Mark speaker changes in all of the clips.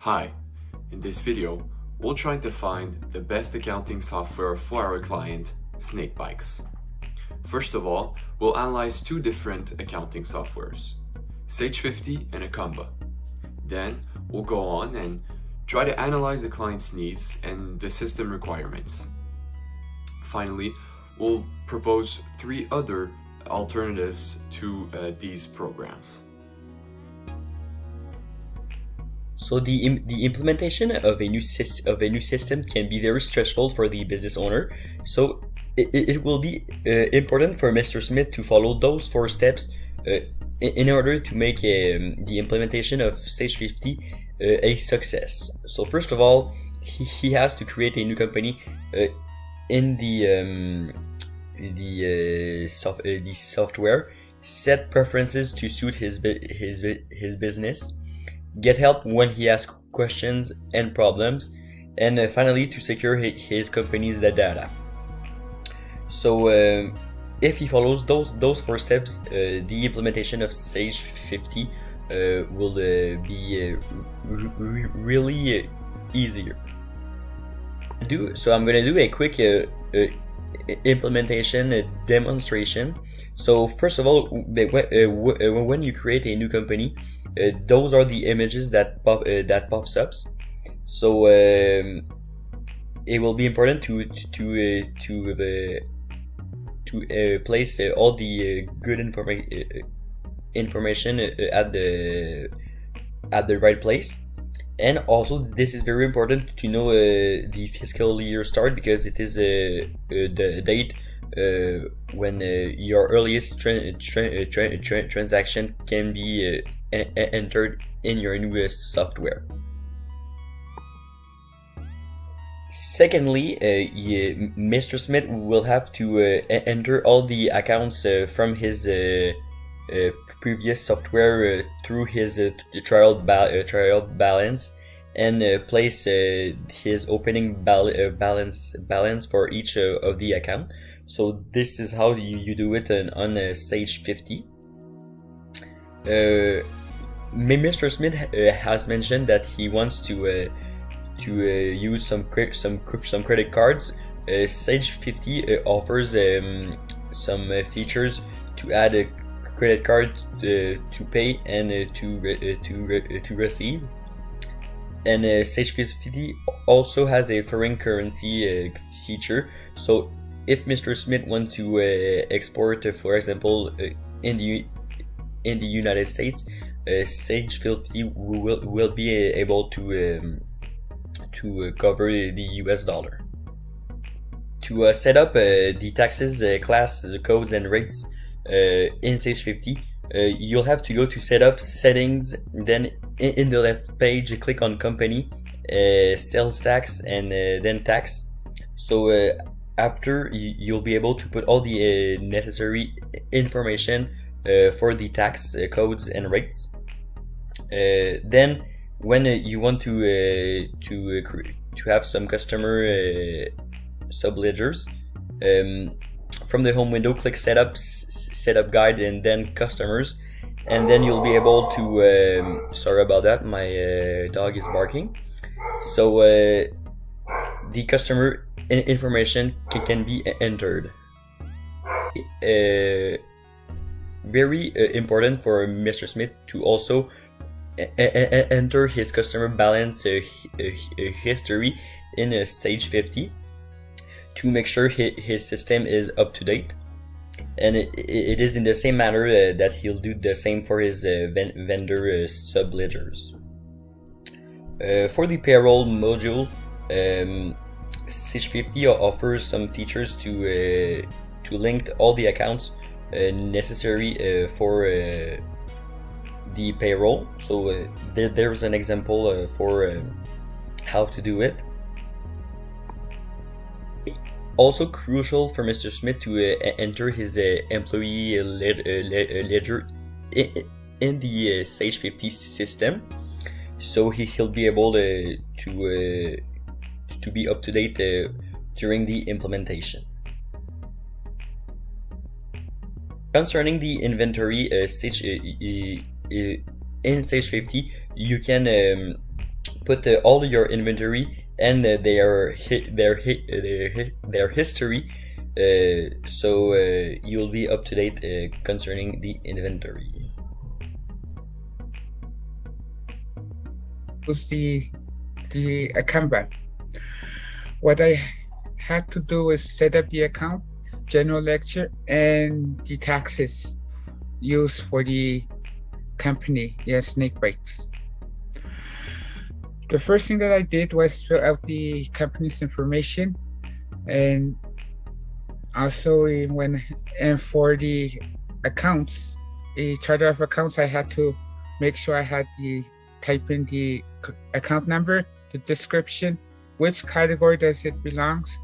Speaker 1: Hi, in this video, we'll try to find the best accounting software for our client, Snakebikes. First of all, we'll analyze two different accounting softwares, Sage 50 and Acomba. Then, we'll go on and try to analyze the client's needs and the system requirements. Finally, we'll propose three other alternatives to these programs.
Speaker 2: So the implementation of a new system can be very stressful for the business owner. So it will be important for Mr. Smith to follow those 4 steps in order to make the implementation of Sage 50 a success. So first of all, he has to create a new company in the software, set preferences to suit his business, get help when he has questions and problems, and finally to secure his company's data. So if he follows those 4 steps, the implementation of Sage 50 will be really easier. So I'm gonna do a quick implementation demonstration. So first of all, when you create a new company, those are the images that pops up. So it will be important to place all the good information at the right place. And also, this is very important to know the fiscal year start, because it is the date when your earliest transaction can be entered in your new software. Secondly, Mr. Smith will have to enter all the accounts from his previous software through his trial balance, and place his opening balance for each of the account. So this is how you do it on Sage 50. Mr. Smith has mentioned that he wants to use some credit cards. Sage 50 offers some features to add a credit card to pay and to receive. And Sage 50 also has a foreign currency feature. So if Mr. Smith wants to export, for example, in the United States, Sage 50 will be able to cover the US dollar. To set up the taxes, class, codes, and rates in Sage 50, you'll have to go to Setup, Settings, then in the left page, click on Company, Sales Tax, and then Tax. So after, you'll be able to put all the necessary information for the tax codes and rates. Then when you want to have some customer subledgers, from the home window, click Setup Guide, and then Customers, and then you'll be able to sorry about that, my dog is barking. So the customer information can be entered. Very important for Mr. Smith to also enter his customer balance history in Sage 50 to make sure his system is up to date. And it is in the same manner that he'll do the same for his vendor subledgers. For the payroll module, Sage 50 offers some features to link all the accounts necessary for the payroll. So there's an example for how to do it. Also crucial for Mr. Smith to enter his employee ledger in the Sage 50 system, so he'll be able to be up to date during the implementation. Concerning the inventory, in Sage 50, you can put all your inventory and their history, so you'll be up to date concerning the inventory.
Speaker 3: Use the account. What I had to do was set up the account, general ledger, and the taxes used for the company, Snake Bikes. The first thing that I did was fill out the company's information, and also for the accounts, the charter of accounts, I had to make sure I had type in the account number, the description, which category does it belongs,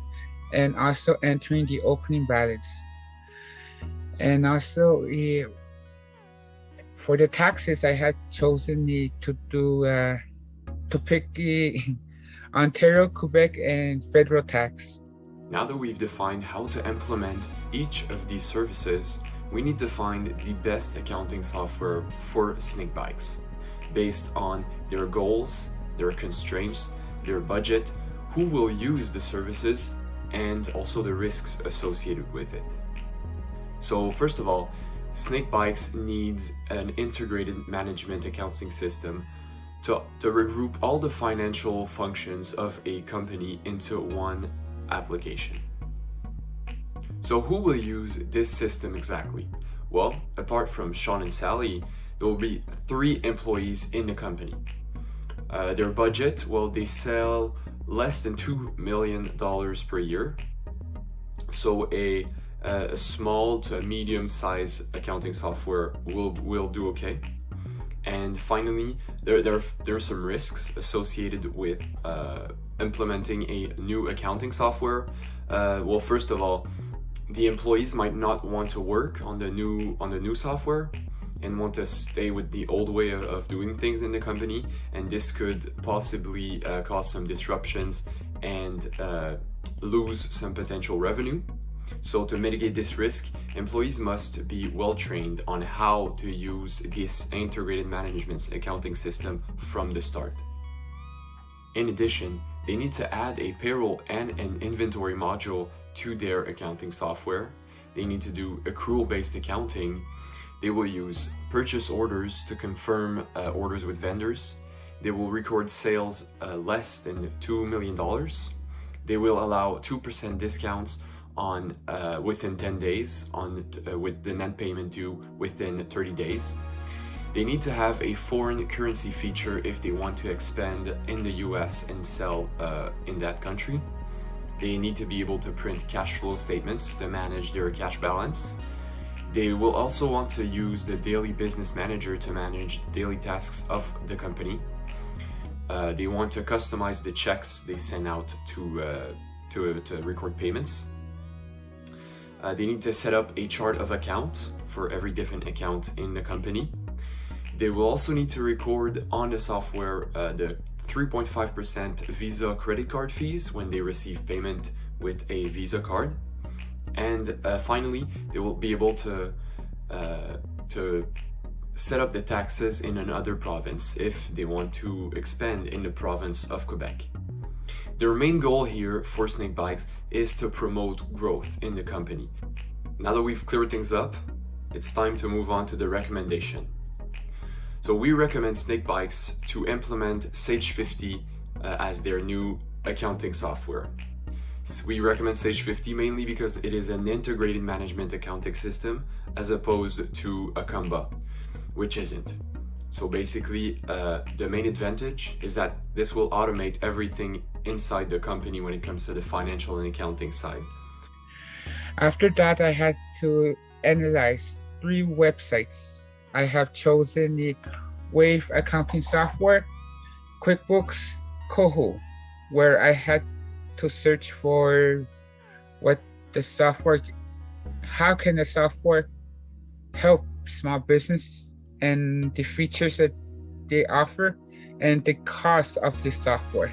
Speaker 3: and also entering the opening balance. And also for the taxes, I had chosen to pick the Ontario, Quebec, and federal tax.
Speaker 1: Now that we've defined how to implement each of these services, we need to find the best accounting software for Snake Bikes, based on their goals, their constraints, their budget, who will use the services, and also the risks associated with it. So first of all, Snake Bikes needs an integrated management accounting system to regroup all the financial functions of a company into one application. So who will use this system exactly? Well, apart from Sean and Sally, there will be 3 employees in the company. Their budget, well, they sell less than $2 million per year. So a small to medium-sized accounting software will do okay. And finally, there are some risks associated with implementing a new accounting software. Well, first of all, the employees might not want to work on the new software and want to stay with the old way of doing things in the company, and this could possibly cause some disruptions and lose some potential revenue. So to mitigate this risk, employees must be well trained on how to use this integrated management accounting system from the start. In addition, they need to add a payroll and an inventory module to their accounting software. They need to do accrual-based accounting. They will use purchase orders to confirm orders with vendors. They will record sales less than $2 million. They will allow 2% discounts on within 10 days with the net payment due within 30 days. They need to have a foreign currency feature if they want to expand in the US and sell in that country. They need to be able to print cash flow statements to manage their cash balance. They will also want to use the daily business manager to manage daily tasks of the company. They want to customize the checks they send out to record payments. They need to set up a chart of account for every different account in the company. They will also need to record on the software the 3.5% Visa credit card fees when they receive payment with a Visa card. And finally, they will be able to set up the taxes in another province if they want to expand in the province of Quebec. Their main goal here for Snake Bikes is to promote growth in the company. Now that we've cleared things up, it's time to move on to the recommendation. So we recommend Snake Bikes to implement Sage 50 as their new accounting software. We recommend Sage 50 mainly because it is an integrated management accounting system as opposed to a Kanban, which isn't. So basically, the main advantage is that this will automate everything inside the company when it comes to the financial and accounting side.
Speaker 3: After that, I had to analyze 3 websites. I have chosen the Wave accounting software, QuickBooks, Koho, where I had to search for what the software, how can the software help small business and the features that they offer and the cost of the software.